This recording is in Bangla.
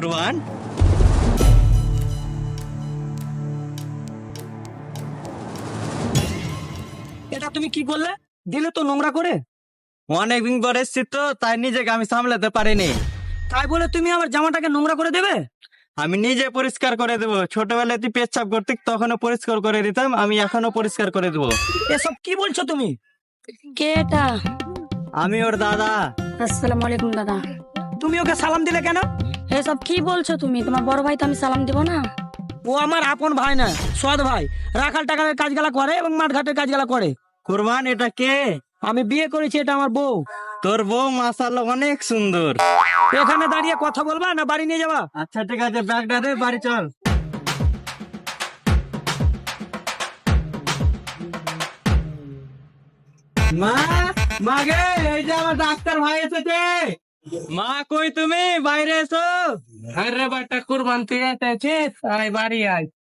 কুরবান, এটা তুমি কি করলে? দিলে তো নোংরা করে। অনেকদিন পরে এসছি তো তাই নিজেকে আমি সামলাতে পারিনি। তাই বলে তুমি আমার জামাটাকে নোংরা করে দেবে? আমি নিজে পরিষ্কার করে দেবো। ছোটবেলায় তুই পেচ্ছাপ করতে তখনও পরিষ্কার করে দিতাম, আমি এখনো পরিষ্কার করে দেবো। এসব কি বলছো তুমি? কে এটা? আমি ওর দাদা। আসসালামু আলাইকুম দাদা। তুমি ওকে সালাম দিলে কেন? এসব কি বলছো তুমি? তোমার বড় ভাই তো, আমি সালাম দিব না? ও আমার আপন ভাই না, সৎ ভাই। রাখাল টাকালের কাজগুলা করে এবং মাঠ ঘাটের কাজগুলা করে। কুরবান, এটা কে? আমি বিয়ে করেছি, এটা আমার বউ। তোর বউ মাশাআল্লাহ অনেক সুন্দর। এখানে দাঁড়িয়ে কথা বলবা না বাড়ি নিয়ে যাবা? আচ্ছা ঠিক আছে, ব্যাগটা দে, বাড়ি চল। মা, মাগে, এই যে আমার ডাক্তার ভাই এসেছে। মা কই তুমি? বাইরে এসো। আরে বেটা কুরবান, তুই এসেছিস? আয় বাড়ি আয়।